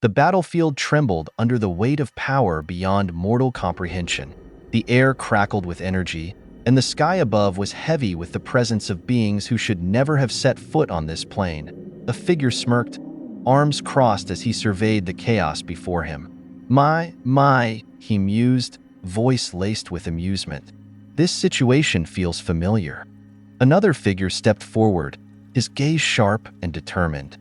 The battlefield trembled under the weight of power beyond mortal comprehension. The air crackled with energy, and the sky above was heavy with the presence of beings who should never have set foot on this plane. A figure smirked, arms crossed as he surveyed the chaos before him. My, he mused, voice laced with amusement. This situation feels familiar. Another figure stepped forward, his gaze sharp and determined.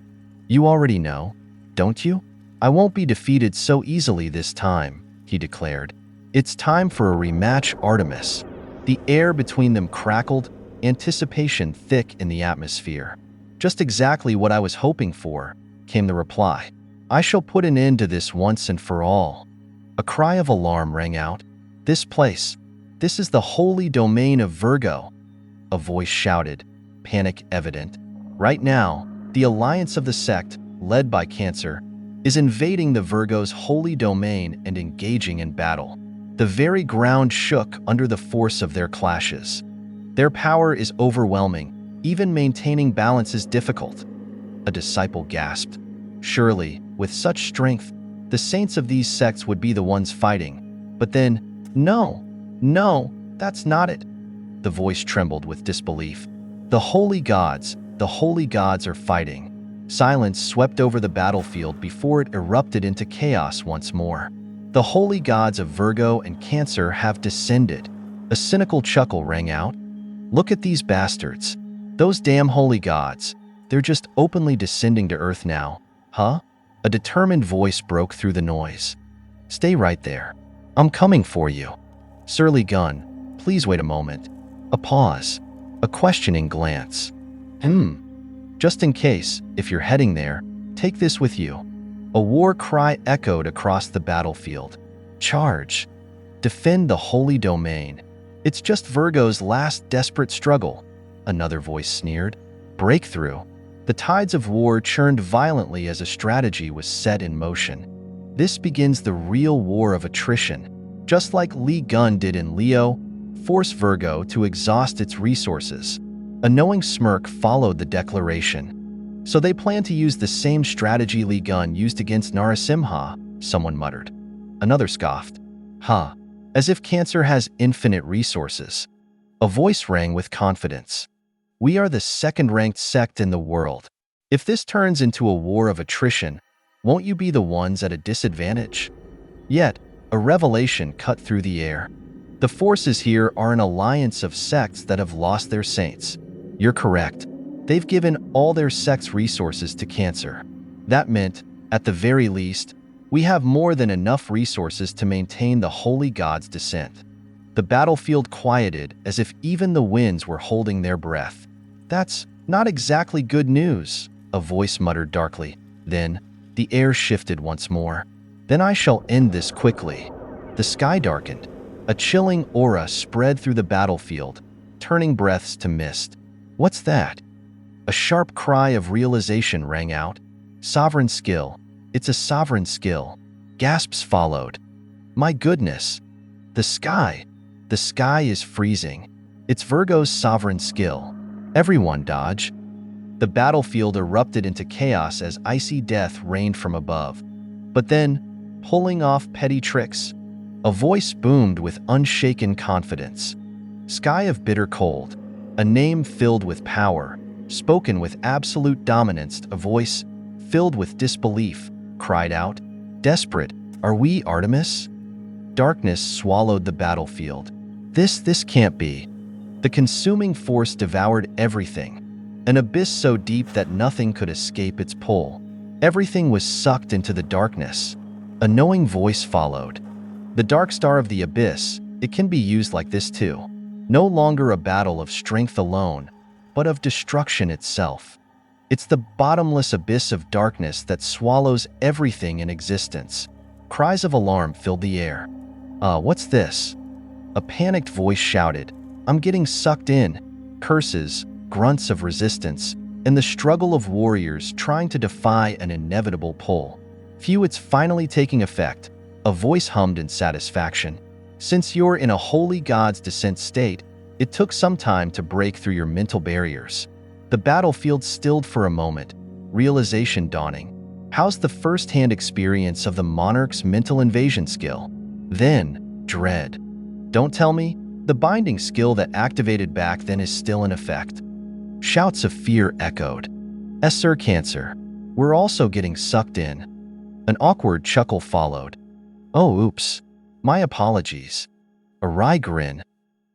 You already know, don't you? I won't be defeated so easily this time, he declared. It's time for a rematch, Artemis. The air between them crackled, anticipation thick in the atmosphere. Just exactly what I was hoping for, came the reply. I shall put an end to this once and for all. A cry of alarm rang out. This place, this is the holy domain of Virgo. A voice shouted, panic evident. Right now, the alliance of the sect, led by Cancer, is invading the Virgo's holy domain and engaging in battle. The very ground shook under the force of their clashes. Their power is overwhelming, even maintaining balance is difficult. A disciple gasped. Surely, with such strength, the saints of these sects would be the ones fighting. But then, no, that's not it. The voice trembled with disbelief. The holy gods are fighting. Silence swept over the battlefield before it erupted into chaos once more. The holy gods of Virgo and Cancer have descended. A cynical chuckle rang out. Look at these bastards. Those damn holy gods. They're just openly descending to Earth now. Huh? A determined voice broke through the noise. Stay right there. I'm coming for you. Surly Gun, please wait a moment. A pause. A questioning glance. Just in case, if you're heading there, take this with you. A war cry echoed across the battlefield. Charge. Defend the holy domain. It's just Virgo's last desperate struggle. Another voice sneered. Breakthrough. The tides of war churned violently as a strategy was set in motion. This begins the real war of attrition. Just like Lee Gun did in Leo, force Virgo to exhaust its resources. A knowing smirk followed the declaration. So they plan to use the same strategy Lee Gun used against Narasimha, someone muttered. Another scoffed. As if Cancer has infinite resources. A voice rang with confidence. We are the second-ranked sect in the world. If this turns into a war of attrition, won't you be the ones at a disadvantage? Yet, a revelation cut through the air. The forces here are an alliance of sects that have lost their saints. You're correct. They've given all their sect's resources to Cancer. That meant, at the very least, we have more than enough resources to maintain the holy god's descent. The battlefield quieted as if even the winds were holding their breath. That's not exactly good news, a voice muttered darkly. Then, the air shifted once more. Then I shall end this quickly. The sky darkened. A chilling aura spread through the battlefield, turning breaths to mist. What's that? A sharp cry of realization rang out. Sovereign skill. It's a sovereign skill. Gasps followed. My goodness. The sky is freezing. It's Virgo's sovereign skill. Everyone dodge. The battlefield erupted into chaos as icy death rained from above. But then, pulling off petty tricks, a voice boomed with unshaken confidence. Sky of bitter cold, a name filled with power, spoken with absolute dominance, a voice filled with disbelief, cried out, Desperate, are we, Artemis? Darkness swallowed the battlefield. This can't be. The consuming force devoured everything. An abyss so deep that nothing could escape its pull. Everything was sucked into the darkness. A knowing voice followed. The dark star of the abyss, it can be used like this too. No longer a battle of strength alone, but of destruction itself. It's the bottomless abyss of darkness that swallows everything in existence. Cries of alarm filled the air. What's this? A panicked voice shouted. I'm getting sucked in. Curses, grunts of resistance, and the struggle of warriors trying to defy an inevitable pull. Phew, it's finally taking effect. A voice hummed in satisfaction. Since you're in a holy god's descent state, it took some time to break through your mental barriers. The battlefield stilled for a moment, realization dawning. How's the first-hand experience of the monarch's mental invasion skill? Then, dread. Don't tell me the binding skill that activated back then is still in effect. Shouts of fear echoed. Sir Cancer, we're also getting sucked in. An awkward chuckle followed. Oh, oops. My apologies. A wry grin.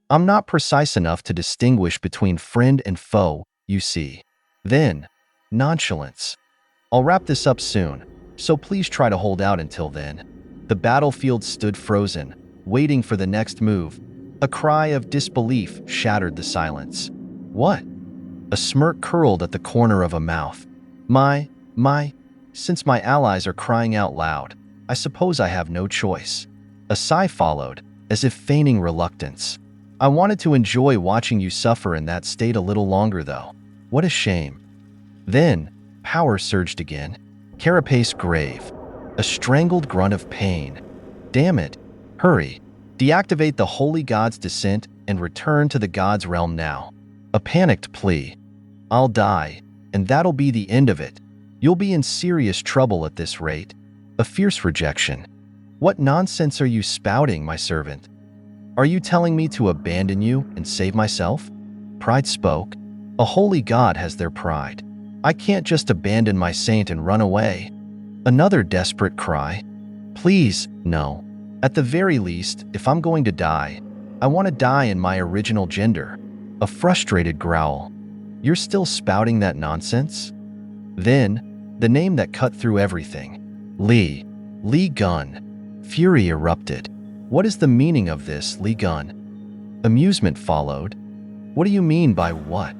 I'm not precise enough to distinguish between friend and foe, you see. Then, nonchalance. I'll wrap this up soon, so please try to hold out until then. The battlefield stood frozen, waiting for the next move. A cry of disbelief shattered the silence. What? A smirk curled at the corner of a mouth. Since my allies are crying out loud, I suppose I have no choice. A sigh followed, as if feigning reluctance. I wanted to enjoy watching you suffer in that state a little longer, though. What a shame. Then, power surged again. Carapace grave. A strangled grunt of pain. Damn it. Hurry. Deactivate the Holy God's descent and return to the God's realm now. A panicked plea. I'll die, and that'll be the end of it. You'll be in serious trouble at this rate. A fierce rejection. What nonsense are you spouting, my servant? Are you telling me to abandon you and save myself? Pride spoke. A holy God has their pride. I can't just abandon my saint and run away. Another desperate cry. Please, no. At the very least, if I'm going to die, I want to die in my original gender. A frustrated growl. You're still spouting that nonsense? Then, the name that cut through everything. Lee Gun. Fury erupted. What is the meaning of this, Lee Gun? Amusement followed. What do you mean by what?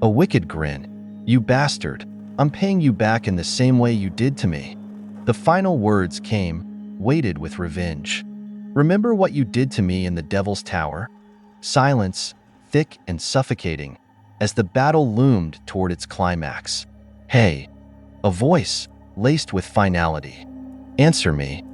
A wicked grin. You bastard. I'm paying you back in the same way you did to me. The final words came, weighted with revenge. Remember what you did to me in the Devil's Tower? Silence, thick and suffocating, as the battle loomed toward its climax. Hey, a voice, laced with finality. Answer me.